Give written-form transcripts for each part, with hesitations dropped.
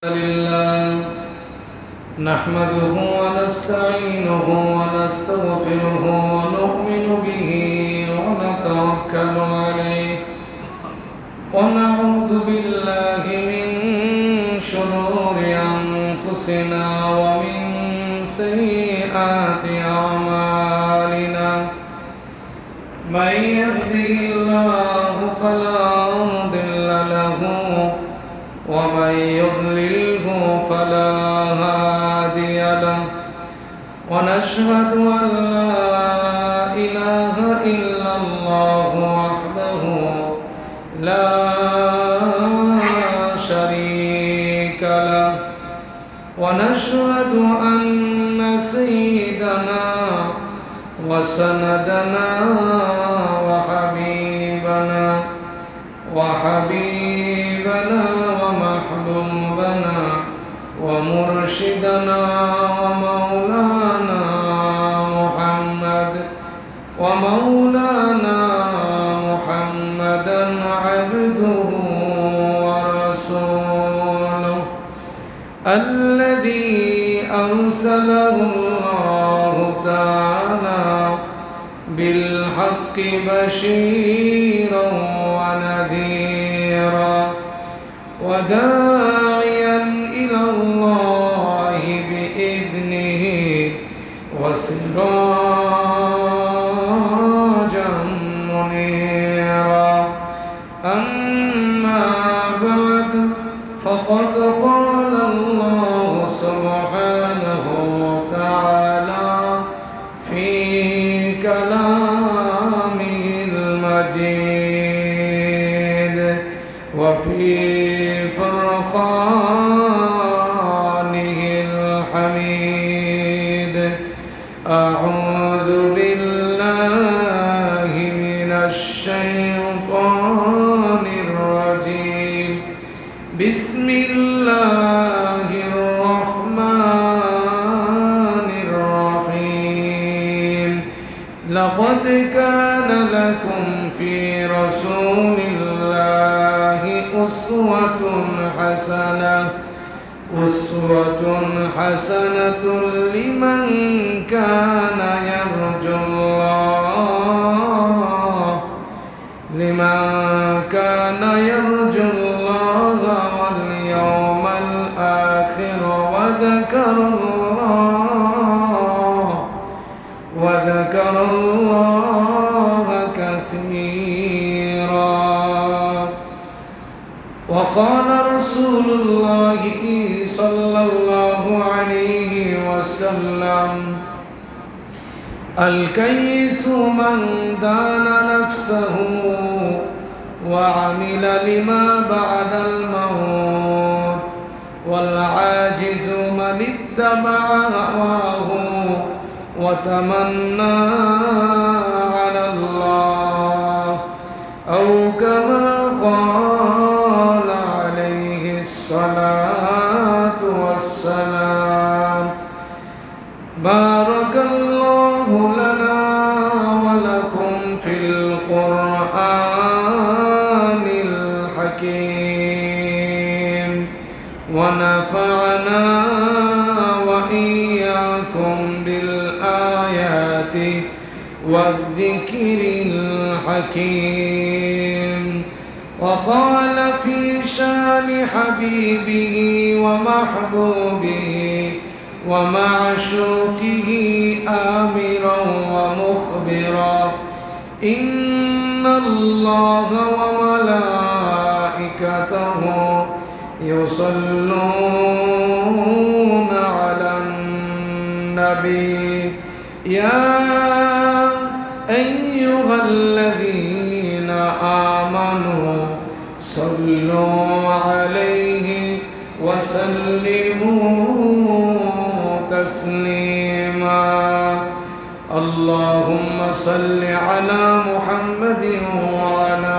لله نحمده ونستعينه ونستغفره ونؤمن به ونتوكل عليه ونعوذ بالله من شرور أنفسنا ومن سيئات أعمالنا من يهده الله فلا مضل له ومن يضلله فلا هادي له ونشهد أن لا إله إلا الله وحده لا شريك له ونشهد أن سيدنا وسندنا وحبيبنا ومحبوبنا ومرشدنا ومولانا محمدا عبده ورسوله الذي أرسله الله تعالى بالحق بشيرا ونذيرا وداعيا إلى الله بإذنه وسراجا منيرا أما بعد فقد قال الله سبحانه وتعالى في كلامه المجيد وفي فرقانه الحميد أعوذ بالله من الشيطان الرجيم بسم الله الرحمن الرحيم لقد كان لكم في رسول الله أسوة حسنة لمن كان يرجو الله واليوم الآخر وذكر الله كثيرا وقال رسول الله صلى الله عليه وسلم الكيس من دان نفسه وعمل لما بعد الموت والعاجز من اتبع هواه وتمنى على الله أو كما قال عليه الصلاة والسلام بارك الله لنا ولكم في القرآن الحكيم ونفعنا وإياكم بالآيات والذكر الحكيم وقال في شان حبيبه ومحبوبه ومعشوقه آمرا ومخبرا إن الله وملائكته يصلون على النبي يا أيها الذين آمنوا صلوا عليه وسلموا تسليما اللهم صل على محمد وعلى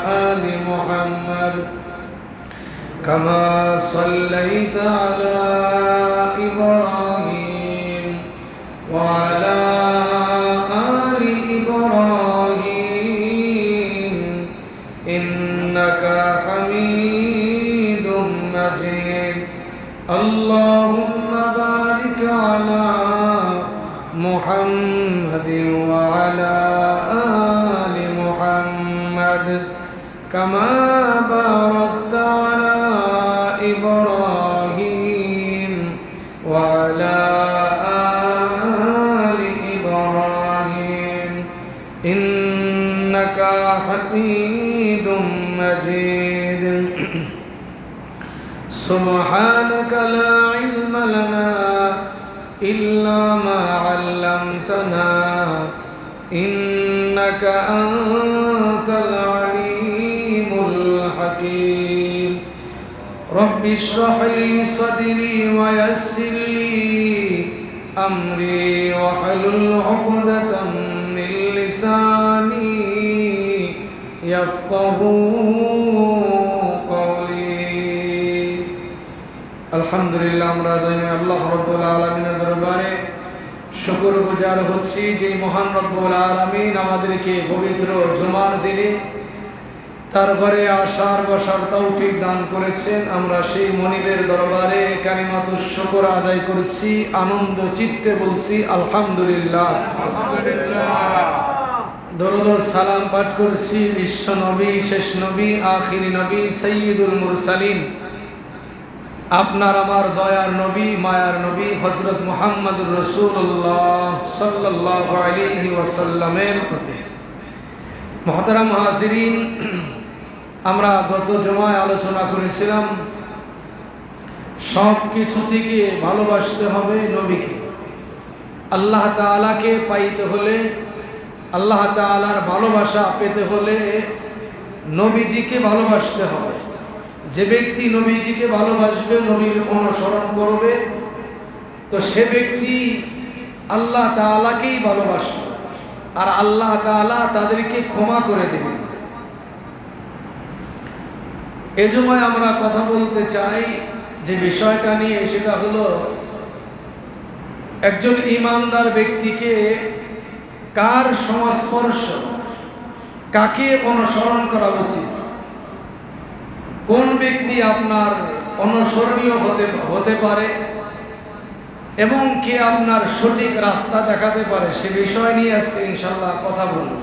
آل محمد كما صليت على إبراهيم وعلى آل إبراهيم إنك حميد مجيد اللهم بارك على محمد وعلى آل محمد كما باركت على إبراهيم وعلى آل إبراهيم إنك حميد مجيد سبحانك لا علم لنا إلا ما علمتنا إنك أنت العليم الحكيم رب اشرح لي صدري ويسر لي أمري واحلل عقدة من لساني يفقهوا আলহামদুলিল্লাহ আমরা দাইমে আল্লাহ রাব্বুল আলামিনের দরবারে শুকরগুজার হচ্ছি যে মহান রব্বুল আলামিন আমাদেরকে পবিত্র জুমার দিনে তার ঘরে আসার বসার তৌফিক দান করেছেন। আমরা সেই মনিবের দরবারে কালিমাতুশ শুকর আদায় করছি, আনন্দ চিত্তে বলছি আলহামদুলিল্লাহ। দরুদ ও সালাম পাঠ করছি বিশ্ব নবী, শেষ নবী, আখিরি নবী, সাইয়্যিদুল মুরসালিন, আপনার আমার দয়ার নবী, মায়ার নবী হযরত মুহাম্মদুর রাসূলুল্লাহ সাল্লাল্লাহু আলাইহি ওয়াসাল্লামের প্রতি। মুহতারাম হাজিরিন, আমরা গত জুমায় আলোচনা করেছিলাম সব কিছু থেকে ভালোবাসতে হবে নবীকে। আল্লাহ তাআলাকে পাইতে হলে, আল্লাহ তাআলার ভালোবাসা পেতে হলে নবীজিকে ভালোবাসতে হবে। যে ব্যক্তি নবীজিকে ভালোবাসবে, নবীর অনুসরণ করবে, তো সে ব্যক্তি আল্লাহ তাআলাকেই ভালোবাসবে, আর আল্লাহ তাআলা তাদেরকে ক্ষমা করে দেবেন। এই জন্যই আমরা কথা বলতে চাই যে বিষয়টা নিয়ে, সেটা হলো একজন ঈমানদার ব্যক্তিকে কার সংস্পর্শ, কাকে অনুসরণ করা উচিত, কোন ব্যক্তি আপনার অনুসরণীয় হতে পারে এবং কে আপনার সঠিক রাস্তা দেখাতে পারে, সে বিষয় নিয়ে আজকে ইনশাআল্লাহ কথা বলব।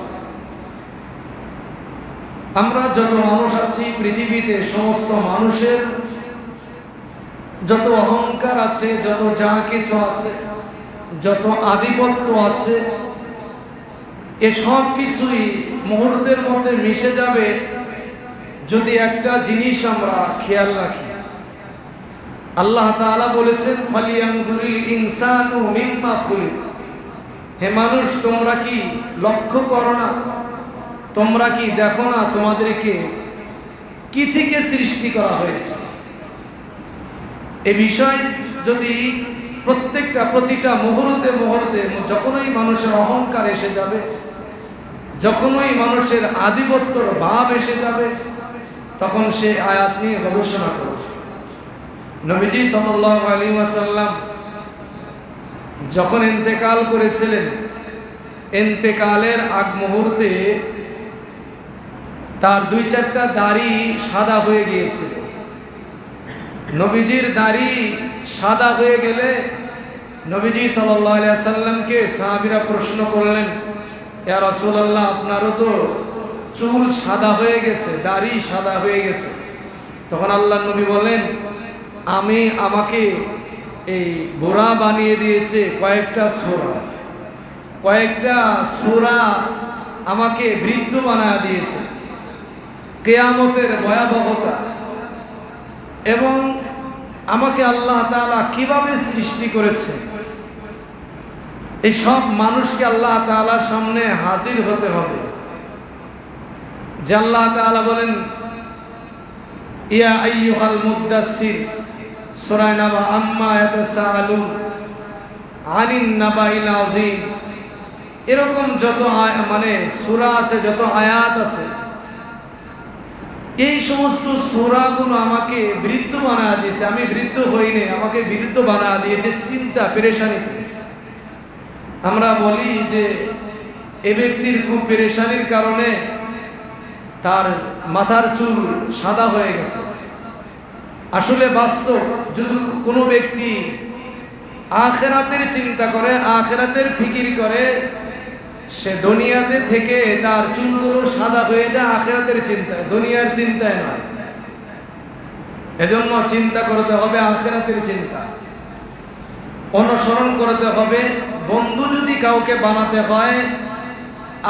আমরা যত মানুষ আছি পৃথিবীতে, সমস্ত মানুষের যত অহংকার আছে, যত যা কিছু আছে, যত আধিপত্য আছে, এসব কিছুই মুহূর্তের মধ্যে মিশে যাবে যদি একটা জিনিস আমরা খেয়াল রাখি। আল্লাহ তাআলা বলেছেন ফালিয়ানজুরিল ইনসানু মিম্মা খুলিক, হে মানুষ তোমরা কি লক্ষ্য করো না, তোমরা কি দেখো না তোমাদেরকে কি থেকে সৃষ্টি করা হয়েছে। এই বিষয় যদি প্রতিটা মুহূর্তে মুহূর্তে যখনই মানুষের অহংকার এসে যাবে, যখনই মানুষের আধিপত্যর ভাব এসে যাবে, তখন সে আয়াত নিয়ে গবেষণা করবে। নবীজি সাল্লাল্লাহু আলাইহি ওয়াসাল্লাম যখন ইন্তেকাল করেছিলেন, ইন্তেকালের আগ মুহূর্তে তার 2-4টা দাড়ি সাদা হয়ে গিয়েছিল। নবীজির দাড়ি সাদা হয়ে গেলে নবীজি সাল্লাল্লাহু আলাইহি ওয়াসাল্লামকে সাহাবীরা প্রশ্ন করলেন, ইয়া রাসূলুল্লাহ, আপনারও তো চুল সাদা হয়ে গেছে, দাড়ি সাদা হয়ে গেছে। তখন আল্লাহর নবী বলেন, আমাকে এই গোরা বানিয়ে দিয়েছে কয়েকটা সূরা আমাকে বৃদ্ধ বানিয়ে দিয়েছে। কিয়ামতের ভয়াবহতা এবং আমাকে আল্লাহ তাআলা কিভাবে সৃষ্টি করেছে, এই সব মানুষকে আল্লাহ তাআলার সামনে হাজির হতে হবে। যে আল্লাহ তাআলা বলেন, ইয়া আইয়ুহাল মুদ্দাসসির, সূরা নাবা, আম্মা ইয়াতাসাআলুন আনিন নাবাইল আযীম, এরকম যত সূরা আছে, যত আয়াত আছে, এই সমস্ত সূরাগুলো আমাকে বৃদ্ধ বানায় দিয়েছে। আমি বৃদ্ধ হইনি, আমাকে বৃদ্ধ বানায় দিয়েছে চিন্তা পেরেশানিতে। আমরা বলি যে এ ব্যক্তির খুব পেরেশানির কারণে তার মাথার চুল সাদা হয়ে গেছে। আসলে বাস্তব, যদি কোনো ব্যক্তি আখিরাতের চিন্তা করে, আখিরাতের ফিকির করে, সে দুনিয়াতে থেকে তার চুলগুলো সাদা হয়ে যায় আখিরাতের চিন্তায়, দুনিয়ার চিন্তায় নয়। এজন্য চিন্তা করতে হবে আখিরাতের চিন্তা, অনুসরণ করতে হবে। বন্ধু যদি কাউকে বানাতে হয়,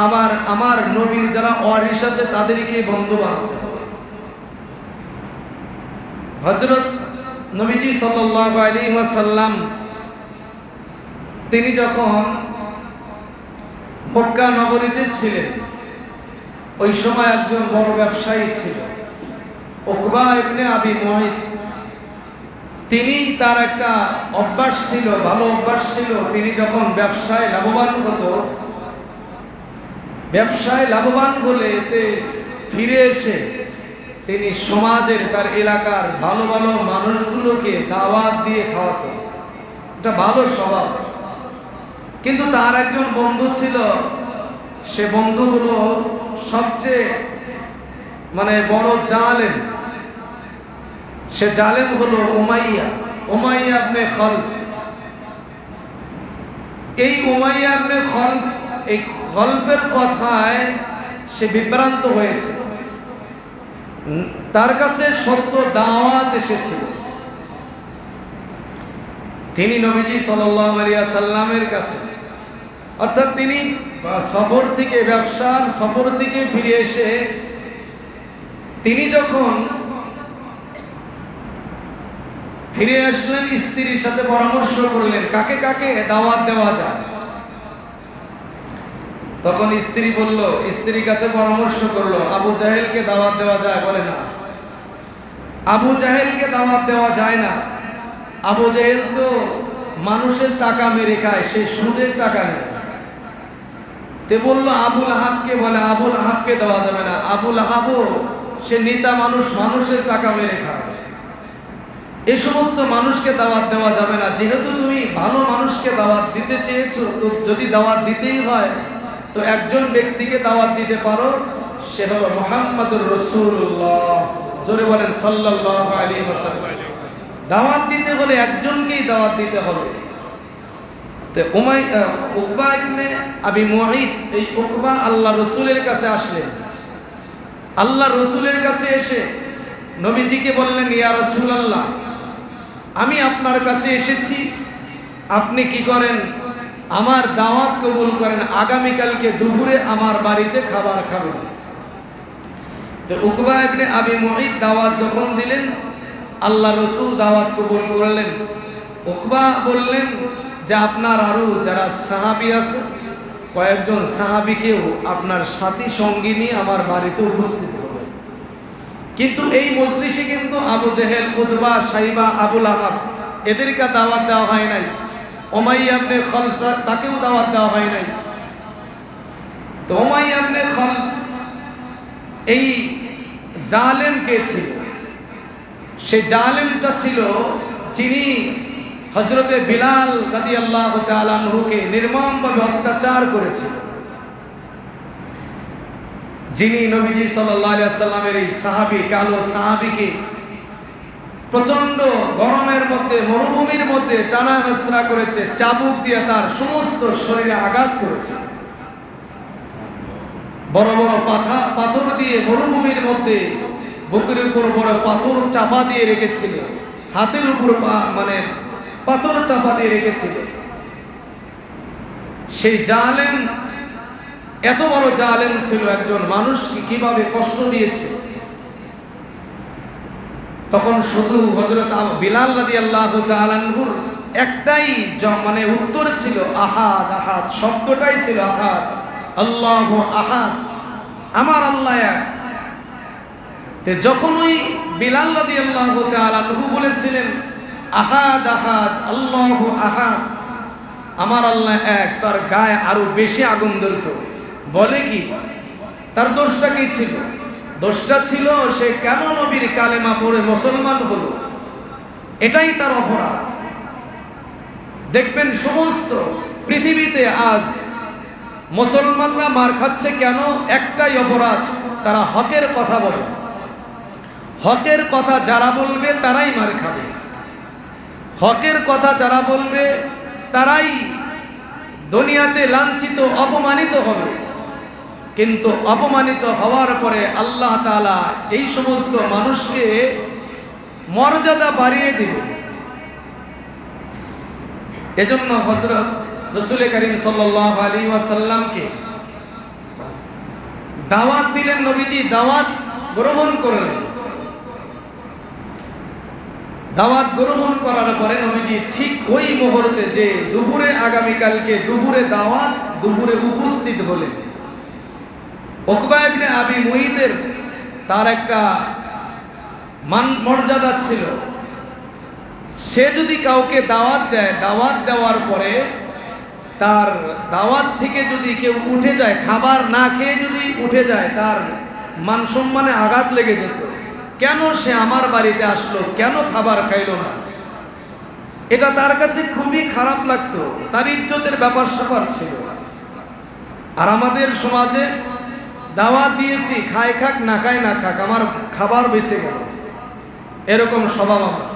আবার আমার নবীর যারা ওয়ারিস আছে তাদেরকে বন্ধু বানাতে হবে। হযরত নবীজি সাল্লাল্লাহু আলাইহি ওয়াসাল্লাম তিনি যখন মক্কা নগরীতে ছিলেন, ওই সময় একজন বড় ব্যবসায়ী ছিল, উকবা ইবনে আবি মুঈত। তিনি, তার একটা অভ্যাস ছিল, ভালো অভ্যাস ছিল, তিনি যখন ব্যবসায় লাভবান হতো, ব্যবসায় লাভবান হলে ফিরে এসে তিনি সমাজের, তার এলাকার ভালো ভালো মানুষগুলোকে দাওয়াত দিয়ে খাওয়াতেন। এটা ভালো স্বভাব। কিন্তু তার একজন বন্ধু ছিল, সে বন্ধু হলো সবচেয়ে বড় জালেম। সে জালেম হলো উমাইয়া ইবনে খলফ। এই উমাইয়া ইবনে খলফ, এই খলফের কথায় সে বিভ্রান্ত হয়েছে। তার কাছে সত্য দাওয়াত এসেছিল। তিনি নবীজি সাল্লাল্লাহু আলাইহি ওয়াসাল্লামের কাছে, অর্থাৎ তিনি সফর থেকে, ব্যবসার সফর থেকে ফিরে এসে তিনি যখন ফিরে আসলেন, স্ত্রীর সাথে পরামর্শ করলেন কাকে কাকে দাওয়াত দেওয়া যায়। তখন স্ত্রী বলল, স্ত্রীর কাছে পরামর্শ করলো, আবু জাহেলকে দাওয়াত দেওয়া যায়, বলে না, আবু জাহেলকে দাওয়াত দেওয়া যায় না। আবু জাহেল তো মানুষের টাকা মেরে খায়, সে সুদের টাকা নেয়। তে বললো আবুল আহাবকে, বলে আবুল আহাবকে দেওয়া যাবে না, আবুল আহাবও সে নেতা মানুষ, মানুষের টাকা মেরে খায়, এই সমস্ত মানুষকে দাওয়াত দেওয়া যাবে না। যেহেতু তুমি ভালো মানুষকে দাওয়াত দিতে চেয়েছো, তো যদি দাওয়াত দিতেই হয় তো একজন ব্যক্তিকে দাওয়াত দিতে পারো, সে হলো মুহাম্মাদুর রাসূলুল্লাহ। জোরে বলেন সাল্লাল্লাহু আলাইহি ওয়াসাল্লাম। দাওয়াত দিতে হলে একজনকেই দাওয়াত দিতে হবে। তো উকবা ইবনে আবি মুঈত, এই উকবা আল্লাহ রাসূলের কাছে আসলেন। আল্লাহ রাসূলের কাছে এসে নবীজিকে বললেন, ইয়া রাসূলুল্লাহ, আমি আপনার কাছে এসেছি, আপনি কি করেন, আমার দাওয়াত কবুল করেন, আগামীকালকে দুপুরে আমার বাড়িতে খাবার খাবেন। তো উকবা ইবনে আবি মুঈত দাওয়াত যখন দিলেন, আল্লাহ রাসূল দাওয়াত কবুল করলেন। উকবা বললেন যে আপনার আরো যারা সাহাবী আছে, কয়েকজন সাহাবীকেও আপনার সাথী সঙ্গী নিয়ে আমার বাড়িতে উপস্থিত হবে। কিন্তু এই মজলিসে কিন্তু আবু জেহেল, উতবা, সাইবা, আবুল আহাব এদেরকে দাওয়াত দেওয়া হয় নাই। উমাইয়া ইবনে খলফ, তাকেও দাওয়াত দেওয়া হয় নাই। তো উমাইয়া ইবনে খলফ এই জালেম কে ছিল? সে জালেমটা ছিল যিনি হযরতে বিলাল রাদিয়াল্লাহু তাআলা আনহুকে নির্মমভাবে অত্যাচার করেছিল, যিনি নবীজি সাল্লাল্লাহু আলাইহি ওয়াসাল্লামের এই সাহাবী, কালো সাহাবীকে প্রচন্ড গরমের মধ্যে, মরুভূমির মধ্যে টানা হেঁচড়া করেছে, চাবুক দিয়ে তার সমস্ত শরীরে আঘাত করেছে, বড় বড় পাথর দিয়ে মরুভূমির মধ্যে বুকের উপর বড় পাথর চাপা দিয়ে রেখেছিল, হাতের উপর পাথর চাপা দিয়ে রেখেছিল। সেই জালেম এত বড় জালেম ছিল, একজন মানুষকে কিভাবে কষ্ট দিয়েছে। তখন শুধু হযরত বিলাল রাদিয়াল্লাহু তাআলা আনহুর একটাই উত্তর ছিল আহাদ, আহাদ শব্দটাই ছিল আহাদ, আল্লাহু আহাদ, আমার আল্লাহ এক। যখন ওই বিলাল রাদিয়াল্লাহু তাআলা আনহু বলেছিলেন আহাদ আহাদ আল্লাহু আহাদ, আমার আল্লাহ এক, তার গায়ে আরো বেশি আগুন ধরত। বলে কি, তার দোষটা কি ছিল? দোষটা ছিল সে কেন নবীর কালেমা পড়ে মুসলমান হলো, এটাই তার অপরাধ। দেখবেন সমস্ত পৃথিবীতে আজ মুসলমানরা মার খাচ্ছে কেন? একটাই অপরাধ, তারা হকের কথা বলে। হকের কথা যারা বলবে তারাই মার খাবে, হকের কথা যারা বলবে তারাই দুনিয়াতে লাঞ্ছিত অপমানিত হবে। কিন্তু অপমানিত হওয়ার পরে আল্লাহ তাআলা এই সমস্ত মানুষকে মর্যাদা বাড়িয়ে দিবেন। এজন্য হযরত রাসূল করিম সাল্লাল্লাহু আলাইহি ওয়াসাল্লামকে দাওয়াত দিলেন, নবীজি দাওয়াত গ্রহণ করলেন। দাওয়াত গ্রহণ করার পরে নবীজি ঠিক ওই মুহূর্তে যে দুপুরে আগামীকালকে দুপুরে দাওয়াত, দুপুরে উপস্থিত হলেন। উকবা ইবনে আবি মুঈতের তার একটা মর্যাদা ছিল, সে যদি কাউকে দাওয়াত দেয়, দাওয়াত দেওয়ার পরে তার দাওয়াত থেকে যদি কেউ উঠে যায়, খাবার না খেয়ে যদি উঠে যায়, তার মান সম্মানে আঘাত লেগে যেত। কেন সে আমার বাড়িতে আসলো, কেন খাবার খাইলো না, এটা তার কাছে খুবই খারাপ লাগতো, তার ইজ্জতের ব্যাপার স্যাপার ছিল। আর আমাদের সমাজে দাওয়াত দিয়েছি, খায় খাক না খায় না খাক, আমার খাবার বেঁচে গেল, এরকম স্বভাব আমার।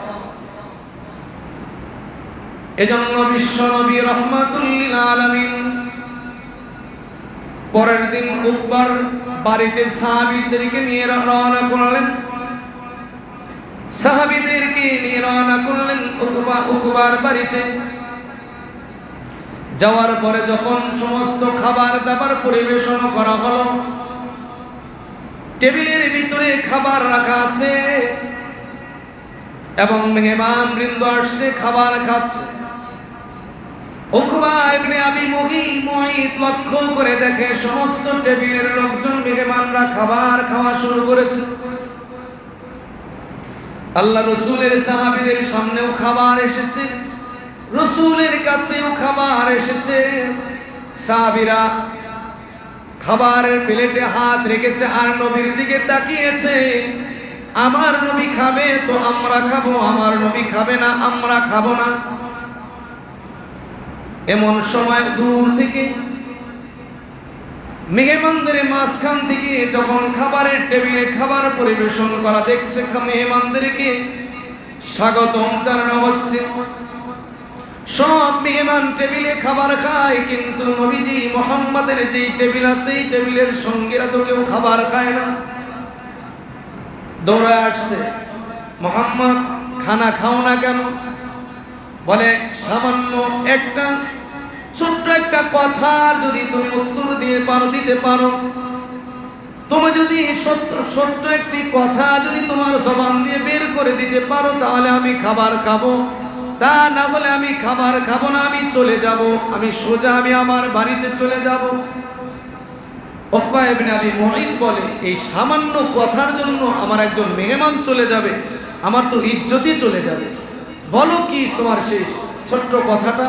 এজন্য বিশ্ব নবী রাহমাতুল লিল আলামিন পরের দিন উকবার বাড়িতে সাহাবীদেরকে নিয়ে রওনা করলেন। সাহাবীদেরকে নিয়ে রওনা করলেন উকবার বাড়িতে। যাওয়ার পরে যখন সমস্ত খাবার দাবার পরিবেশন করা হলো, টেবিলের ভিতরে খাবার রাখা আছে এবং মেহমান বৃন্দ আসছে, খাবার খাচ্ছে। উকবা ইবনে আবি মুঈত লক্ষ্য করে দেখে সমস্ত টেবিলের লোকজন, মেহমানরা খাবার খাওয়া শুরু করেছে। আল্লাহ রাসূলের সাহাবীদের সামনেও খাবার এসেছে, রাসূলের কাছেও খাবার এসেছে। সাহাবীরা খাবারের প্লেটে হাত রেখেছে আর নবীর দিকে তাকিয়েছে। আমার নবী খাবে তো আমরা খাবো, আমার নবী খাবে না আমরা খাবো না। এমন সময় দূর থেকে মেহমানদের মাঝখান থেকে যখন খাবারের টেবিলে খাবার পরিবেশন করা দেখছে, মেহমানদেরকে স্বাগতম জানানো হচ্ছে। সব মেহমান টেবিলে খাবার খায়, কিন্তু নবীজি মুহাম্মাদের যেই টেবিল আছে এই টেবিলের সঙ্গীরা তো কেউ খাবার খায় না। দৌড়ে আসছে, মুহাম্মদ খানা খাও না কেন? বলে সামান্য একটা ছোট্ট একটা কথার যদি তুমি উত্তর দিতে পারো, তুমি যদি সত্য একটি কথা যদি তোমার জবান দিয়ে বের করে দিতে পারো, তাহলে আমি খাবার খাবো, তা না হলে আমি খাবার খাবো না, আমি চলে যাব, আমি সোজা আমি আমার বাড়িতে চলে যাব। উকবা ইবনে আবি মুঈত বলে, এই সামান্য কথার জন্য আমার একজন মেহমান চলে যাবে, আমার তো ইজ্জতই চলে যাবে। বলো কি তোমার সেই ছোট্ট কথাটা?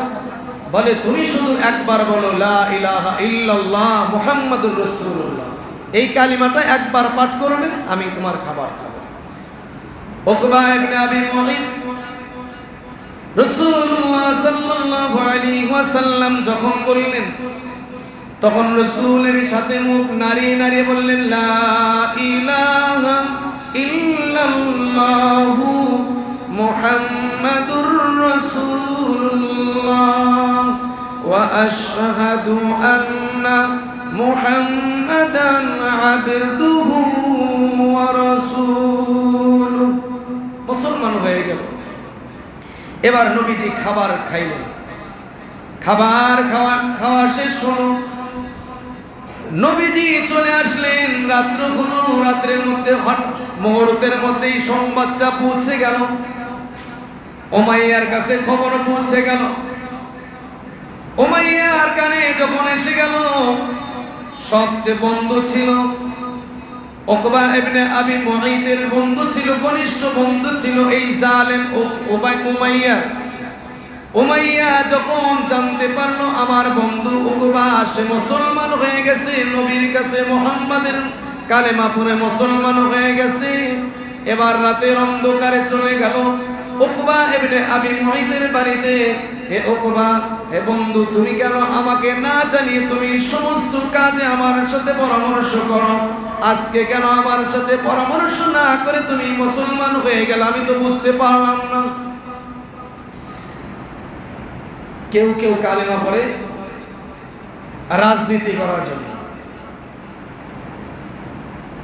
বলে তুমি শুধু একবার বলো লা ইলাহা ইল্লাল্লাহ মুহাম্মাদুর রাসূলুল্লাহ, এই কালিমাটা একবার পাঠ করবে, আমি তোমার খাবার খাবো। উকবা ইবনে আবি মুঈত রাসূলুল্লাহ সাল্লাল্লাহু আলাইহি ওয়াসাল্লাম যখন বললেন, তখন রাসূলের সাথে মুখ নাড়িয়ে নাড়িয়ে বললেন লা ইলাহা ইল্লাল্লাহু মুহাম্মাদুর রাসূলুল্লাহ ওয়া আশহাদু আন্না মুহাম্মাদান আবদুহু ওয়া রাসূলুহু। মুসলমান হয়ে গেল। এবার নবীজি খাবার খাইলেন। খাবার খাওয়া শেষ হলো, নবীজি চলে আসলেন। রাত্র হলো, রাত্রের মধ্যে মুহূর্তের মধ্যেই সংবাদটা পৌঁছে গেল, উমাইয়ার কাছে খবর পৌঁছে গেল। উমাইয়ার কানে যখন এসে গেল, সবচেয়ে বন্ধু ছিল উকবা ইবনে আবি মুঈতের বন্ধু ছিল, ঘনিষ্ঠ বন্ধু ছিল এই জালেম উমাইয়া। উমাইয়া যখন জানতে পারলো আমার বন্ধু উকবা সে মুসলমান হয়ে গেছে, নবীর কাছে মুহাম্মাদের কালেমা পড়ে মুসলমান হয়ে গেছে, এবার রাতের অন্ধকারে চলে গেল উকবা ইবনে আবি মুঈতের বাড়িতে। হে উকবা, হে বন্ধু, তুমি কেন আমাকে না জানিয়ে তুমি সমস্ত কাজে আমার সাথে পরামর্শ করো? আজকে কেন আমার সাথে পরামর্শ না করে তুমি মুসলমান হয়ে গেল, আমি তো বুঝতে পারলাম না। কেউ কেউ কালেমা পড়ে রাজনীতি করার জন্য।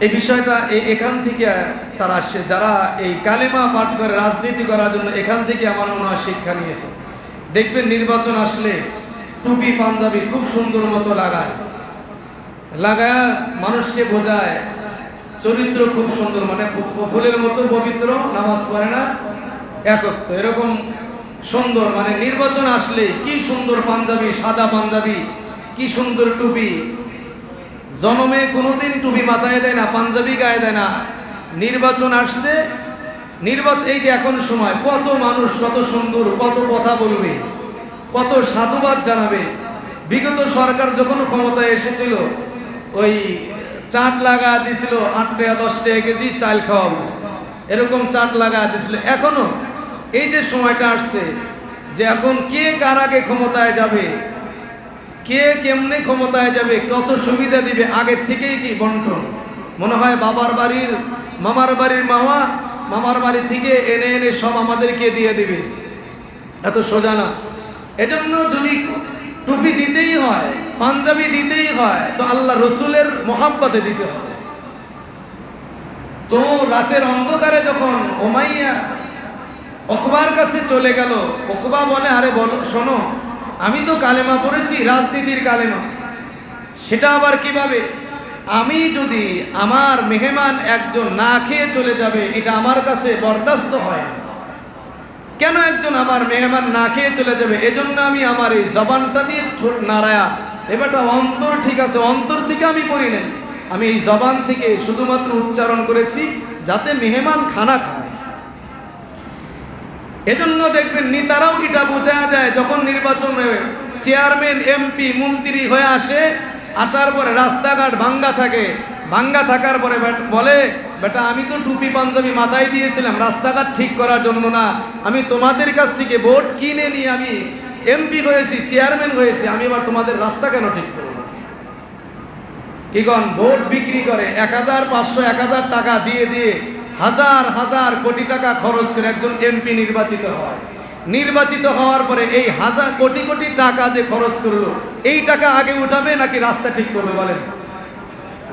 এই বিষয়টা এখান থেকে তারা আসছে, যারা এই কালেমা পাঠ করে রাজনীতি করার জন্য, এখান থেকে আমার মনে হয় শিক্ষা নিয়েছে। দেখবেন নির্বাচন আসলে টুপি পাঞ্জাবি খুব সুন্দর মতো লাগায় মানুষকে বোঝায় চরিত্র খুব সুন্দর, মানে ফুলের মতো পবিত্র, নামাজ পড়ে না, একত্ব, এরকম সুন্দর। মানে নির্বাচন আসলে কি সুন্দর পাঞ্জাবি, সাদা পাঞ্জাবি, কি সুন্দর টুপি। জনমে কোনোদিন টুপি মাথায় দেয় না, পাঞ্জাবি গায়ে দেয় না। নির্বাচন আসছে, নির্বাচন এই যে এখন সময়, কত মানুষ কত সুন্দর, কত কথা বলবে, কত সাধুবাদ জানাবে। বিগত সরকার যখন ক্ষমতায় এসেছিল, ওই চাট লাগা দিছিল 8 টাকা 10 টাকা কেজি চাল খাওয়াবো, এরকম চাট লাগা দিছিল। এখনো এই যে সময়টা আসছে, যে এখন কে কার আগে ক্ষমতায় যাবে, কে কেমনে ক্ষমতায় যাবে, কত সুবিধা দিবে, আগে থেকেই কি বন্টন। মনে হয় বাবার বাড়ির মামার বাড়ির মামার বাড়ি থেকে এনে এনে সব আমাদেরকে দিয়ে দিবে, এত সোজা না। এজন্য যদি টুপি দিতেই হয়, পাঞ্জাবি দিতেই হয়, তো আল্লাহ রসুলের মোহাব্বতে দিতে হবে। তো রাতের অন্ধকারে যখন উমাইয়া উকবার কাছে চলে গেল, উকবা বলে, আরে বলো, শোনো, আমি তো কালেমা পড়েছি, রাজনীতির কালেমা। সেটা আবার কিভাবে? আমি যদি আমার মেহমান একজন না খেয়ে চলে যাবে, এটা আমার কাছে বরদাস্ত হয় না। কেন একজন আমার মেহমান না খেয়ে চলে যাবে? এজন্য আমি আমার এই জবানটা দিয়ে ঠোঁট নাড়ায়া, এবারটা অন্তর ঠিক আছে, অন্তর থেকে আমি পড়ি নাই, আমি এই জবান থেকে শুধুমাত্র উচ্চারণ করেছি যাতে মেহমান খানা খায়। এজন্য দেখবেন নেতারাও এটা বোঝা যায়, যখন নির্বাচন চেয়ারম্যান এমপি মন্ত্রী হয়ে আসে, আসার পরে রাস্তাঘাট ভাঙ্গা থাকে, ভাঙ্গা থাকার পরে বলে, বেটা আমি তো টুপি পাঞ্জাবি মাথায় দিয়েছিলাম রাস্তাঘাট ঠিক করার জন্য না, আমি তোমাদের কাছ থেকে ভোট কিনে নিয়ে আমি এমপি হয়েছি, চেয়ারম্যান হয়েছি, আমি এবার তোমাদের রাস্তা কেন ঠিক করব? কি কন? ভোট বিক্রি করে 1000 500 1000 টাকা দিয়ে দিয়ে হাজার হাজার কোটি টাকা খরচ করে একজন এমপি নির্বাচিত হয়। নির্বাচিত হওয়ার পরে এই হাজার কোটি কোটি টাকা যে খরচ করলো, এই টাকা আগে উঠাবে নাকি রাস্তা ঠিক করবে? বলেন,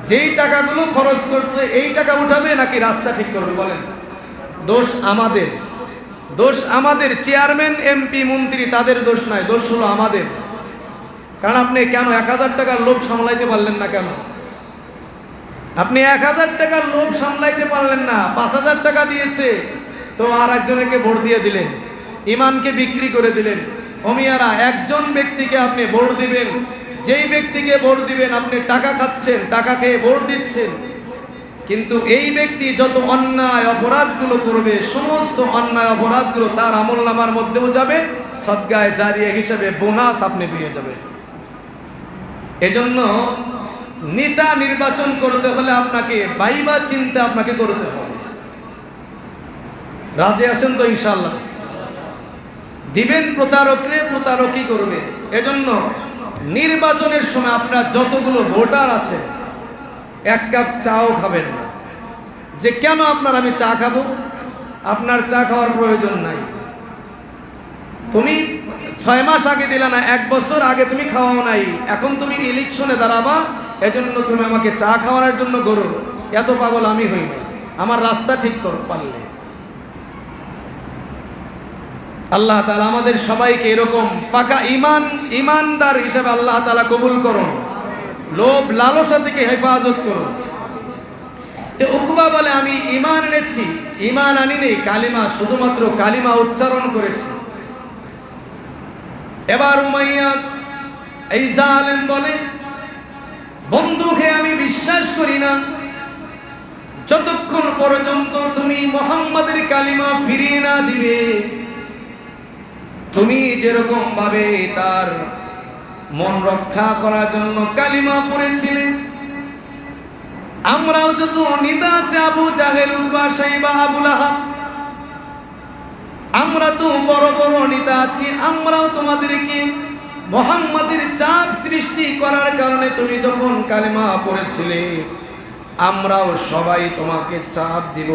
যেই টাকাগুলো খরচ করছে এই টাকা উঠাবে নাকি রাস্তা ঠিক করবে? বলেন। দোষ আমাদের, দোষ আমাদের। চেয়ারম্যান এমপি মন্ত্রী তাদের দোষ নাই, দোষ হলো আমাদের। কারণ আপনি কেন 1000 টাকার লোভ সামলাইতে পারলেন না? কেন আপনি 1000 টাকার লোভ সামলাইতে পারলেন না? 5000 টাকা দিয়েছে তো আর একজনকে ভোট দিয়ে দিলেন, ইমানকে বিক্রি করে দিলেন। অমিয়ারা, একজন ব্যক্তিকে আপনি ভোট দিবেন, যেই ব্যক্তিকে ভোট দিবেন আপনি টাকা খাচ্ছেন, টাকা খেয়ে ভোট দিচ্ছেন। কিন্তু এই ব্যক্তি যত অন্যায় অপরাধগুলো করবে, সমস্ত অন্যায় অপরাধগুলো তার আমলনামার মধ্যেও যাবে, সদকায়ে জারিয়া হিসেবে বোনাস আপনি পেয়ে যাবেন। এজন্য নেতা নির্বাচন করতে হলে আপনাকে ভাইবা চিন্তা আপনাকে করতে হবে। রাজি আছেন তো? ইনশাআল্লাহ দিবেন প্রতারকরে, প্রতারকই করবে। এজন্য নির্বাচনের সময় আপনার যতগুলো ভোটার আছে, এক কাপ চাও খাবেন না। যে কেন আপনার আমি চা খাবো? আপনার চা খাওয়ার প্রয়োজন নাই। তুমি 6 মাস আগে দিলা না, 1 বছর আগে তুমি খাওয়াও নাই, এখন তুমি ইলেকশনে দাঁড়াবা, এজন্য তুমি আমাকে চা খাওয়ানোর জন্য গরো। এত পাগল আমি হই না, আমার রাস্তা ঠিক করো পারলে। আল্লাহ তাআলা আমাদের সবাইকে এরকম পাকা ইমানদার হিসেবে আল্লাহ তাআলা কবুল করুন, লোভ লালসা থেকে হেফাজত করুন। তো উকবা বলে, আমি ঈমান এনেছি, ঈমান আনিনি, কালিমা, শুধুমাত্র কালিমা উচ্চারণ করেছি। এবার উমাইয়া এই জালেম বলে, বন্ধুকে আমি বিশ্বাস করি না যতক্ষণ পর্যন্ত তুমি মুহাম্মাদের কালিমা ফিরিয়ে না দিবে। তুমি যেরকম ভাবে তার মন রক্ষা করার জন্য কালিমা পড়েছিলে, আমরাও যত নেতা আছে, আবু জাহেল, উতবা, শাইবা, আবু লাহাব, আমরা তো বড় বড় নেতা আছি, আমরাও তোমাদেরকে মুহাম্মাদের চাপ সৃষ্টি করার কারণে তুমি যখন কালেমা পড়েছিলে, আমরাও সবাই তোমাকে চাপ দিব,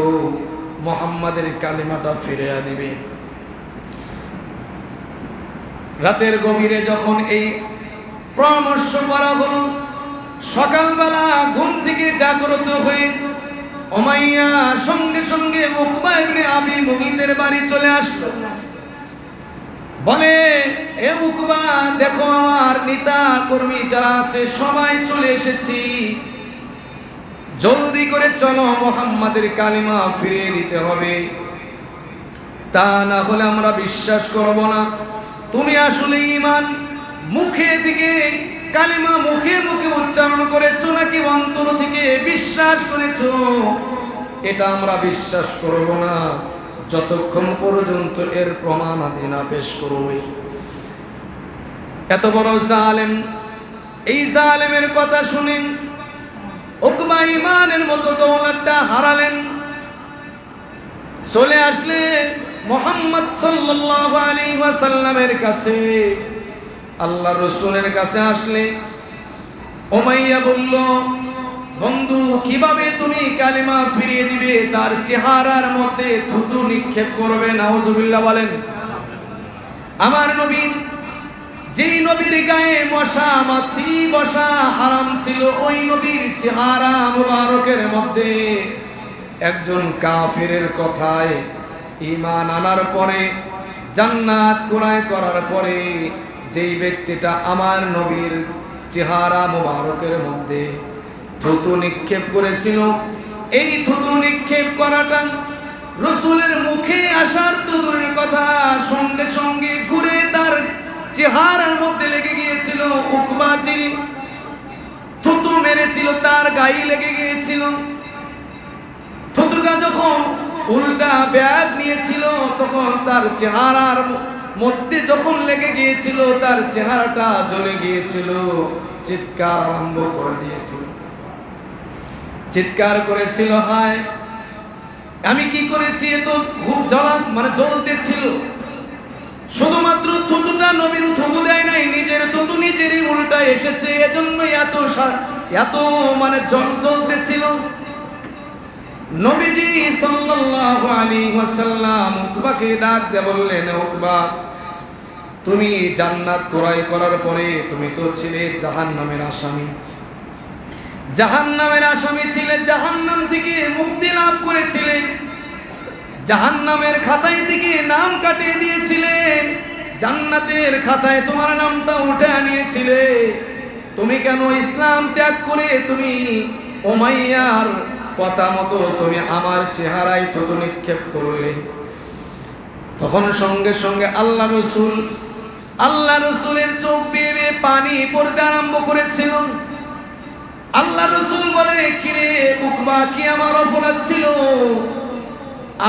মুহাম্মাদের কালিমাটা ফিরিয়ে দিবে। রাতের গভীরে যখন এই পরামর্শ করা হলো, সকালবেলা ঘুম থেকে জাগ্রত হয়ে উমাইয়া সঙ্গে সঙ্গে উকবা ইবনে আবি মুগীতের বাড়ি চলে আসলো। বলে, এ উকবা, দেখো আমার নেতা কর্মী যারা আছে সবাই চলে এসেছি, জলদি করে চলো, মুহাম্মাদের কালিমা ফিরিয়ে দিতে হবে, তা না হলে আমরা বিশ্বাস করব না তুমি আসলে ঈমান মুখে থেকে কালিমা মুখে মুখে উচ্চারণ করেছো নাকি অন্তর থেকে বিশ্বাস করেছো, এটা আমরা বিশ্বাস করব না যতক্ষণ পর্যন্ত এর প্রমাণ আদি না পেশ করবে। এত বড় জালেম, এই জালেমের কথা শুনে উকবা ঈমানের মতো দৌলতটা হারালেন। চলে আসলে মুহাম্মদ সাল্লাল্লাহু আলাইহি ওয়াসাল্লামের কাছে, আল্লাহ রাসূলের কাছে আসলে উমাইয়া বলল, বন্ধু, কিভাবে তুমি কালিমা ফিরিয়ে দিবে? তার চেহারার মধ্যে থুতু নিক্ষেপ করবে। নাউজুবিল্লাহ বলেন। আমার নবী, যেই নবীর গায়ে মশা মাছি বসা হারাম ছিল, ওই নবীর চেহারা মুবারকের মধ্যে একজন কাফিরের কথায় ঈমান আনার পরে, জান্নাত ক্রয় করার পরে যেই ব্যক্তিটা আমার নবীর চেহারা মুবারকের মধ্যে থুতু নিক্ষেপ করেছিল, এই থুতু নিক্ষেপ করাটা রাসূলের মুখে আসার তো দূরের কথা, সঙ্গে সঙ্গে ঘুরে তার চেহারার মধ্যে লেগে গিয়েছিল। উকবা যিনি থুতু মেরেছিল তার গায়ে লেগে গিয়েছিল। থুতুটা যখন উল্টা ব্যাগ নিয়েছিল, তখন তার চেহারার মধ্যে যখন লেগে গিয়েছিল, তার চেহারাটা জ্বলে গিয়েছিল, চিৎকার আরম্ভ করে দিয়েছিল। চিৎকার করেছিল, হায় আমি কি করেছি? এ তো খুব জ্বলতেছিল। শুধুমাত্র থুতুটা নবীর থুতু দেয় নাই, নিজের থুতু নিজেরই উল্টা এসেছে, এজন্য এত জ্বলতেছিল। নবীজি সাল্লাল্লাহু আলাইহি ওয়াসাল্লাম উকবাকে ডাক দিয়ে বললেন, উকবা, তুমি জান্নাত ক্রয় করার পরে তুমি তো ছিলে জাহান্নামের আসামি। জাহান্নামের আসামি ছিলে, জাহান্নাম থেকে মুক্তি লাভ করেছিলে, জাহান্নামের খাতায় থেকে নাম কাটিয়ে দিয়েছিলে, জান্নাতের খাতায় তোমার নামটা উঠে আনিয়েছিলে। তুমি কেন ইসলাম ত্যাগ করে তুমি উমাইয়ার কথা মতো তুমি আমার চেহারায় থুতু নিক্ষেপ করলে? তখন সঙ্গে সঙ্গে আল্লাহ রসুলের চোখ বেয়ে পানি পড়তে আরম্ভ করেছিল। আল্লাহ রসুল বলে, কিরে উকবা, কি আমার অপরাধ ছিল?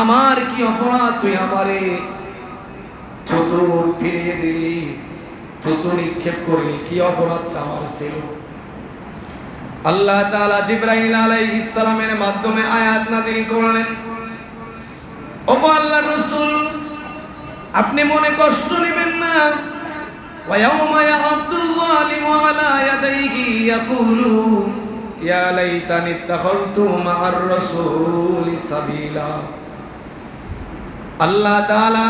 আমার কি অপরাধ? তুই আমারে থুতু ফিরিয়ে দিলি, থুতু নিক্ষেপ করলি, কি অপরাধটা আমার ছিল? আল্লাহ তাআলা জিবরাইল আলাইহিস সালামের মাধ্যমে আয়াত নাযিল করলেন, ওগো আল্লাহর রাসূল, আপনি মনে কষ্ট নেবেন না। ওয়া ইয়াউমা ইয়া'আদ্দুল যালিমু আলা ইয়াদাইহি ইয়াকুলু ইয়া লাইতানি ইত্তাখাযতু মা'আর রাসূলি সাবিলা। আল্লাহ তাআলা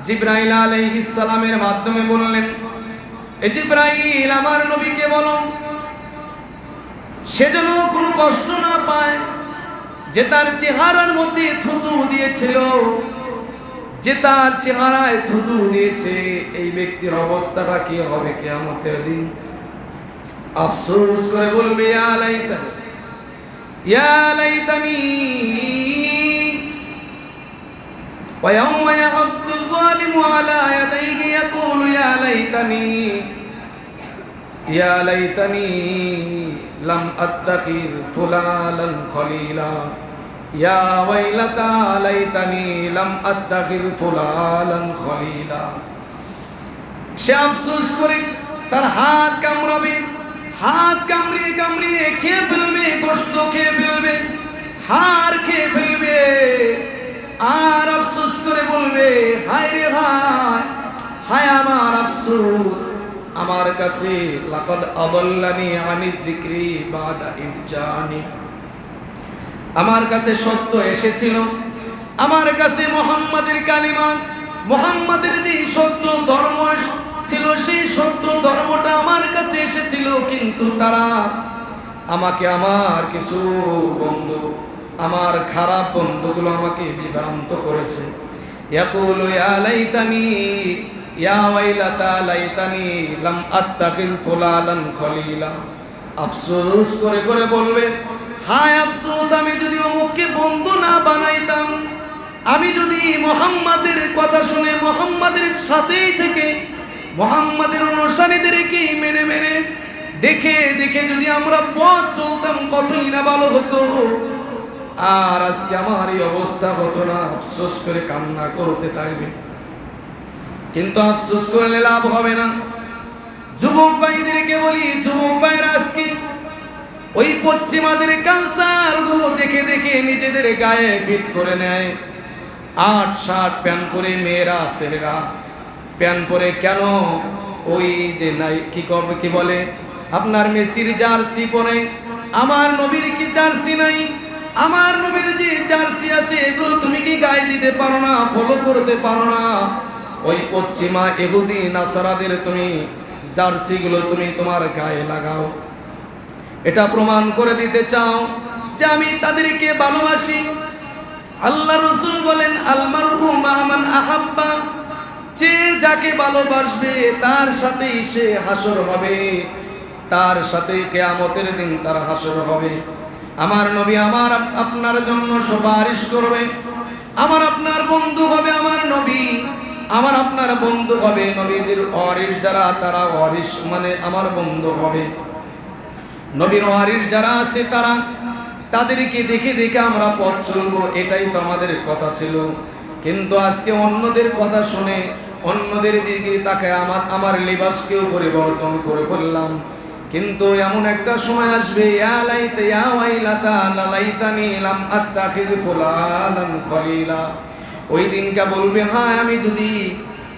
জিবরাইল আলাইহিস সালামের মাধ্যমে বললেন, এ জিবরাইল, আমার নবীকে বলো সে যেন কোনো কষ্ট না পায়, যে তার চেহারার মধ্যে থুতু দিয়েছিল, যে তার চেহারায় থুতু দিয়েছে, এই ব্যক্তির অবস্থাটা কি হবে কিয়ামতের দিন? আফসোস করে বলবে, ইয়া লাইতানি, ইয়া লাইতানি। ওয়া ইয়াউমা ইয়া'আদ্দুল যালিমু আলা ইয়াদাইহি ইয়াকুলু ইয়া লাইতানি, ইয়া লাইতানি লাম আত্তাখির ফুলানান খলিলা, ইয়া ওয়াইলাতা লাইতানি লাম আত্তাখির ফুলানান খলিলা। সে আফসোস করে তার হাত কামড়াবে, হাত কামড়িয়ে কামড়িয়ে খেয়ে ফেলবে, গোশত খেয়ে ফেলবে, হাড় খেয়ে ফেলবে, আর আফসোস করে বলবে, হায় রে হায়, হায় আমার আফসোস, আমার কাছে লাকাদ আদাল্লানি আনি যিকরি বাদা ইদ জানি। আমার কাছে সত্য এসেছিল, আমার কাছে মুহাম্মাদের কালিমা, মুহাম্মাদের যে সত্য ধর্ম ছিল, সেই সত্য ধর্মটা আমার কাছে এসেছিল। কিন্তু তারা আমাকে, আমার কিছু বন্ধু, আমার খারাপ বন্ধুগুলো আমাকে বিভ্রান্ত করেছে। ইয়াকুলু ইয়া লাইতানি ইয়া ওয়াইলাতা লাইতানি লাম আত্তাকিল ফুলালান খলিলা। আফসোস করে করে বলবে, হায় আফসোস, আমি যদি অমুককে বন্ধু না বানাইতাম, আমি যদি মুহাম্মাদের কথা শুনে মুহাম্মাদের সাথেই থেকে মুহাম্মাদের অনুসারীদেরকে মেনে মেনে দেখে দেখে যদি আমরা পথ চলতাম, কতই না ভালো হতো। আর আজকে আমার এই অবস্থা হতো না। আফসোস করে কান্না করতে থাকবে, কিন্তু আফসোস করলে লাভ হবে না। যুবক ভাইদেরকে বলি, যুবক ভাইরা আজকে ওই পশ্চিমাদের কালচার গুলো দেখে দেখে নিজেদের গায়ে ফিট করে নেয়। 8 শার্ট প্যান্ট পরে মেয়েরা, ছেলেরা প্যান্ট পরে কেন? ওই যে নাই কি বলে আপনার মেসির জার্সি পরে, আমার নবীর কি জার্সি নাই? আমার নবীর যে জার্সি আছে এগুলো তুমি কি গায়ে দিতে পারো না, ফলো করতে পারো না? ওই পশ্চিমা ইহুদি নাসারাদের তুমি জার্সি গুলো তুমি তোমার গায়ে লাগাও। এটা প্রমাণ করে দিতে চাও যে আমি তাদেরকে ভালোবাসি। আল্লাহ রাসূল বলেন, আল মারউ মা মান আহাব্বা, যে যাকে ভালোবাসবে তার সাথেই সে হাসর হবে, তার সাথে কিয়ামতের দিন তার হাসর হবে। আমার নবী আমার আপনার জন্য সুপারিশ করবে, আমার আপনার বন্ধু হবে। আমার নবী আমার আপনার বন্ধু হবে। নবীদের ওয়ারিস যারা, তারা ওয়ারিস মানে আমার বন্ধু হবে। নবীর ওয়ারিস যারা আছে তারা, তাদেরকে দেখে দেখে আমরা পথ চলবো, এটাই তো আমাদের কথা ছিল। কিন্তু আজকে অন্যদের কথা শুনে, অন্যদের দিকে তাকায় আমার লিবাসকেও পরিবর্তন করে ফেললাম। কিন্তু এমন একটা সময় আসবে, ইয়া লাইতা ইয়া ওয়াইলাতা লাইতানি লাম আত্তাখিয ফুলানান খলিলা। ওই দিনটা বলবে, হ্যাঁ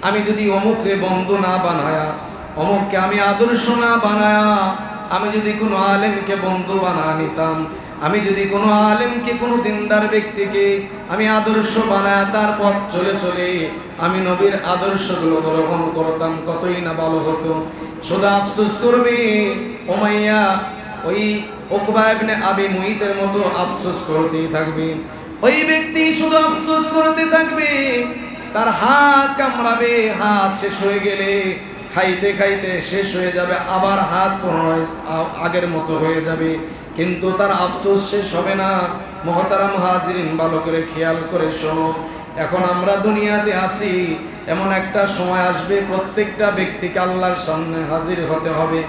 আমি যদি অমুককে বন্ধু না বানায়া, অমুককে আমি আদর্শ না বানায়া, আমি যদি কোনো আলেমকে বন্ধু বানা নিতাম, আমি যদি কোনো আলেমকে, কোনো দিনদার ব্যক্তিকে আমি আদর্শ বানায় তার পথ চলে চলে আমি নবীর আদর্শগুলো গ্রহণ করতাম, কতই না ভালো হতো। শুধু আফসোস করবে উমাইয়া, ওই উকবা ইবনে আবি মুঈতের মতো আফসোস করতেই থাকবে। ওই ব্যক্তি শুধু আফসোস করতে থাকবে, তার হাত কামড়াবে, হাত শেষ হয়ে গেলে খাইতে খাইতে শেষ হয়ে যাবে, আবার হাত পুনরায় আগের মতো হয়ে যাবে, কিন্তু তার আফসোস শেষ হবে না। মুহতারাম হাজিরিন, ভালো করে খেয়াল করে শোনো। এখন আমরা দুনিয়াতে আছি, এমন একটা সময় আসবে প্রত্যেকটা ব্যক্তিকে আল্লাহর সামনে হাজির হতে হবে।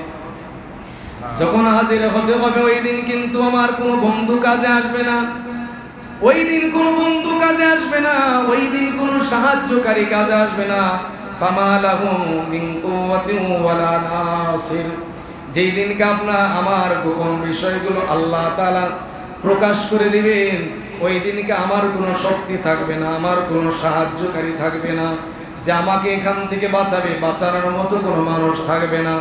যখন হাজির হতে হবে, ওই দিন কিন্তু আমার কোনো বন্ধু কাজে আসবে না, ওই দিন কোনো বন্ধু কাজে আসবে না, ওই দিন কোনো সাহায্যকারী কাজে আসবে না। ফামা লাহু মিন কুওয়াতিন ওয়ালা নাসির। যেই দিনকে আমার গোপন বিষয়গুলো আল্লাহ তাআলা প্রকাশ করে দিবেন, ওই দিনকে আমার কোনো শক্তি থাকবে না, আমার কোনো সাহায্যকারী থাকবে না, যে আমাকে এখান থেকে বাঁচাবে, বাঁচানোর মতো কোনো মানুষ থাকবে না।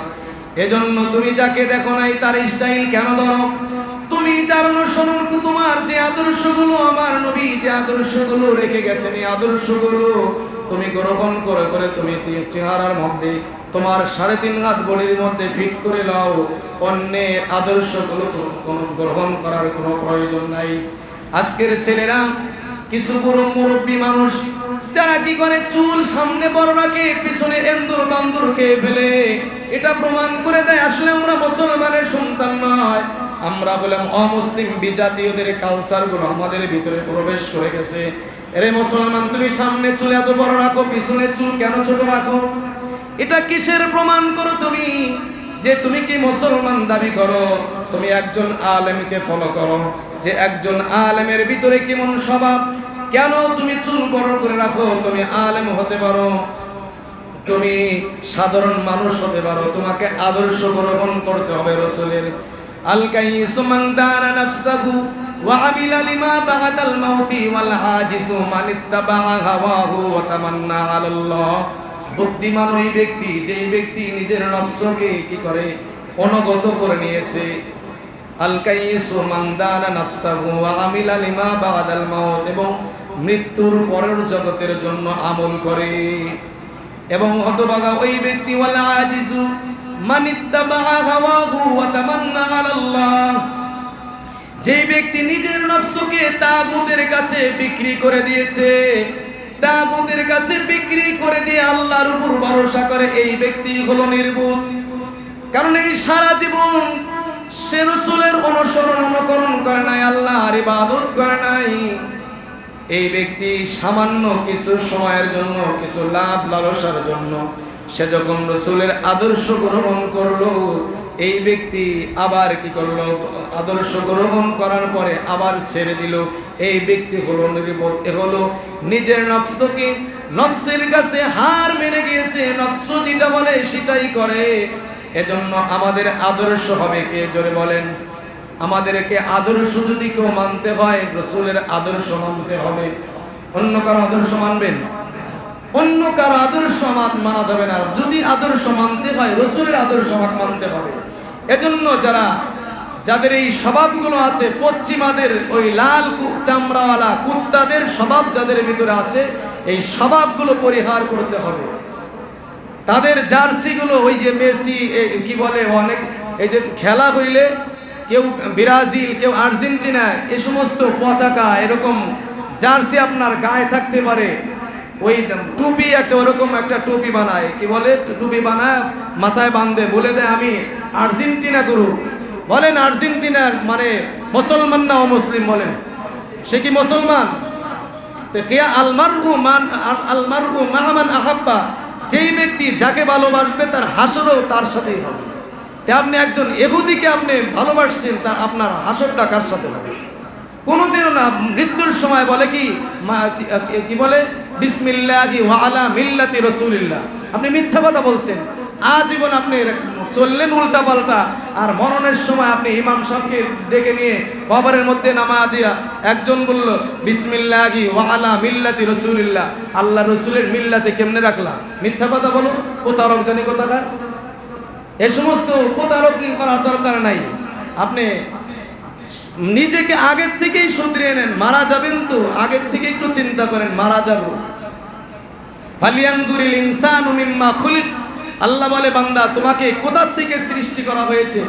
এজন্য তুমি যাকে দেখো নাই তার স্টাইল কেন ধরো? তুমি যার অনুসরণ, তোমার যে আদর্শগুলো আমার নবী যে আদর্শগুলো রেখে গেছেন, এই আদর্শগুলো তুমি গ্রহণ করে করে তুমি চেহারার মধ্যে, তোমার 3.5 হাত বডির মধ্যে ফিট করে নাও। অন্যের আদর্শগুলো কোনো গ্রহণ করার কোনো প্রয়োজন নাই। আজকের ছেলেরা, কিছু পুরো মুরব্বী মানুষ যারা কি করে, চুল সামনে বড় রাখে, পিছনে এন্দুর বান্দুর খেয়ে ফেলে। এটা প্রমাণ করে দেয় আসলে আমরা মুসলমানের সন্তান নয়, আমরা হলাম অমুসলিম। বিজাতীয়দের কালচারগুলো আমাদের ভিতরে প্রবেশ করে গেছে। এরে মুসলমান, তুমি সামনে চুল এত বড় রাখো, পিছনে চুল কেন ছোট রাখো? এটা কিসের প্রমাণ করো তুমি যে তুমি কি মুসলমান দাবি করো? তুমি একজন আলেমকে ফলো করো, যে একজন আলেমের ভিতরে কেমন স্বভাব, কেন তুমি চুল বড় করে রাখো? তুমি আলেম হতে পারো, তুমি সাধারণ মানুষ হতে পারো, তোমাকে আদর্শ গ্রহণ করতে হবে রাসূলের। আল কাইসু মান দারা নাফসাহু ওয়া আমিলা লিমা বা'দাল মাউতি ওয়াল হাজিসু মান ইত্তাবা'a হাওয়াহু ওয়া তামান্না আলাল্লাহ। বুদ্ধিমান ওই ব্যক্তি, যেই ব্যক্তি নিজের নফসকে কি করে অনুগত করে নিয়েছে, আল কাইসু মান দানা নাফসাহু ওয়া আমিলা লিমা বাদাল মাউত, এবং মৃত্যুর পরের জগতের জন্য আমল করে। এবং হতভাগা ওই ব্যক্তি, ওয়াল আজিজু মান ইত্তাবা হাওয়াহু ওয়া তামান্না আলাল্লাহ, যেই ব্যক্তি নিজের নফসকে তাগুতের কাছে বিক্রি করে দিয়েছে, তাগুতের কাছে বিক্রি করে দিয়ে আল্লাহর উপর ভরসা করে, এই ব্যক্তি হলো নির্বোধ। কারণ এই সারা জীবন সে রাসূলের অনুকরণ করে নাই, আল্লাহর ইবাদত করে নাই। এই ব্যক্তি সামান্য কিছু সময়ের জন্য, কিছু লাভ লালসার জন্য সে যখন রাসূলের আদর্শ গ্রহণ করলো, এই ব্যক্তি আবার কি করলো? আদর্শ গ্রহণ করার পরে আবার ছেড়ে দিল। এই ব্যক্তি হলো নির্বোধ। এ হলো নিজের নফসকে, নফসের কাছে হার মেনে গিয়েছে, নফস যেটা বলে সেটাই করে। এজন্য আমাদের আদর্শ হবে কে? জোরে বলেন। আমাদেরকে আদর্শ যদি কেউ মানতে হয়, রাসূলের আদর্শ মানতে হবে। অন্য কারো আদর্শ মানবেন? অন্য কারো আদর্শ মানা যাবে না। যদি আদর্শ মানতে হয়, রাসূলের আদর্শ মানতে হবে। এজন্য যাদের এই স্বভাবগুলো আছে, পশ্চিমাদের ওই লাল চামড়াওয়ালা কুত্তাদের স্বভাব যাদের ভিতরে আছে, এই স্বভাবগুলো পরিহার করতে হবে। তাদের জার্সিগুলো, ওই যে মেসি কি বলে, অনেক এই যে খেলা হইলে কেউ ব্রাজিল, কেউ আর্জেন্টিনা, এই সমস্ত পতাকা এরকম জার্সি আপনার গায়ে থাকতে পারে। ওই টুপি একটা, ওরকম একটা টুপি বানায়, কি বলে, টুপি বানায় মাথায় বাঁধে, বলে দেয় আমি আর্জেন্টিনা করু। বলেন আর্জেন্টিনা মানে মুসলমান না অমুসলিম? বলেন সে কি মুসলমান? আলমারহু মা মান আহাব্বা, যেই ব্যক্তি যাকে ভালোবাসবে তার হাসরও তার সাথেই হবে। তে আপনি একজন ইহুদিকে আপনি ভালোবাসছেন, তা আপনার হাসরটা কার সাথে হবে? কোনোদিনও না। মৃত্যুর সময় বলে কি বলে, বিসমিল্লাহি ওয়া আলা মিল্লাতি রাসূলিল্লাহ। আপনি মিথ্যা কথা বলছেন, আজীবন আপনি চললেন উল্টা পাল্টা, আর মরণের সময় আপনি ইমাম সাহেবকে ডেকে নিয়ে কবরের মধ্যে নামা দিয়া একজন বলল বিসমিল্লাহি ওয়া আলা মিল্লাতি রাসূলিল্লাহ, আল্লাহ রাসূলের মিল্লাতে কেমনে রাখলা? মিথ্যা কথা বলো, প্রতারক জানি কোথাকার। এ সমস্ত প্রতারক করার দরকার নাই। আপনি নিজেকে আগের থেকেই শুধরিয়ে নেন। মারা যাবেন তো আগের থেকে একটু চিন্তা করেন, মারা যাব। ফালিয়ানদুরিল ইনসানু মিম্মা খুলিক, আল্লাহ বলে বান্দা তোমাকে কোথা থেকে সৃষ্টি করা হয়েছে,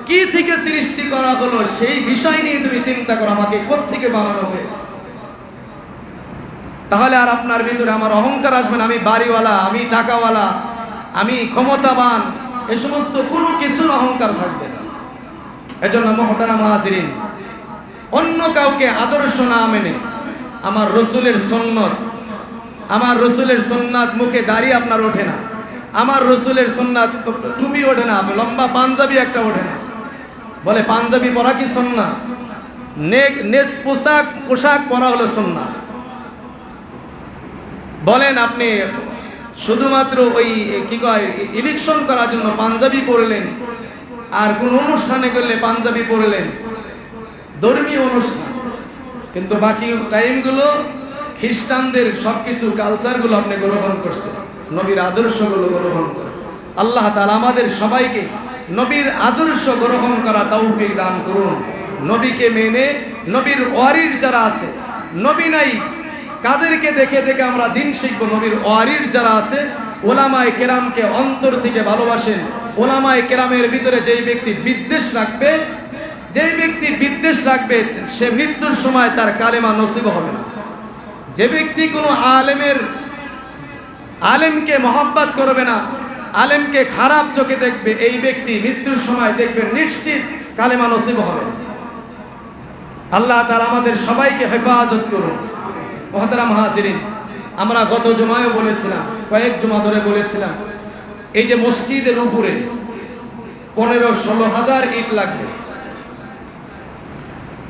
কি থেকে সৃষ্টি করা হলো, সেই বিষয় নিয়ে তুমি চিন্তা করো, আমাকে কোথা থেকে বানানো হয়েছে। তাহলে আর আপনার ভিতরে আমার অহংকার আসবে না, আমি বাড়িওয়ালা, আমি টাকাওয়ালা, আমি ক্ষমতাবান, এ সমস্ত কোনো কিছুর অহংকার থাকবে না। এজন্য মুহতারাম হাজিরিন, অন্য কাউকে আদর্শ না মেনে আমার রাসূলের সুন্নাত, আমার রাসূলের সুন্নাত, মুখে দাড়ি আপনার ওঠে না, আমার রাসূলের সুন্নাত, টুপি ওঠে না, লম্বা পাঞ্জাবি একটা ওঠে না। বলে পাঞ্জাবি পরা কি সুন্নাত? নেস পোশাক পরা হলো সুন্নাত। বলেন আপনি শুধুমাত্র ওই কি কয় ইলেকশন করার জন্য পাঞ্জাবি পরলেন, আর কোন অনুষ্ঠানে গেলে পাঞ্জাবি পরলেন, ধর্মীয় অনুষ্ঠান, কিন্তু বাকি টাইমগুলো খ্রিস্টানদের সবকিছু কালচারগুলো আপনি গ্রহণ করছেন, নবীর আদর্শগুলো গ্রহণ করে। আল্লাহ তাআলা আমাদের সবাইকে নবীর আদর্শ গ্রহণ করা তৌফিক দান করুন। নবীকে মেনে, নবীর ওয়ারির যারা আছে, নবী নাই কাদেরকে দেখে দেখে আমরা দিন শিখব? নবীর ওয়ারির যারা আছে, ওলামায়ে কেরামকে অন্তর থেকে ভালোবাসেন। ওলামায়ে কেরামের ভিতরে যেই ব্যক্তি বিদ্বেষ রাখবে, যেই ব্যক্তি বিদ্বেষ রাখবে, সে মৃত্যুর সময় তার কালেমা নসিব হবে না। যে ব্যক্তি কোনো আলেমকে মহব্বত করবে না, আলেমকে খারাপ চোখে দেখবে, এই ব্যক্তি মৃত্যুর সময় দেখবেন নিশ্চিত কালেমা নসিব হবে। আল্লাহ তাআলা আমাদের সবাইকে হেফাজত করুন। মুহতারাম হাজিরিন, আমরা গত জুমায় বলেছিলাম, কয়েক জুমা ধরে বলেছিলাম, এই যে মসজিদের উপরে 15-16 হাজার ইট লাগবে।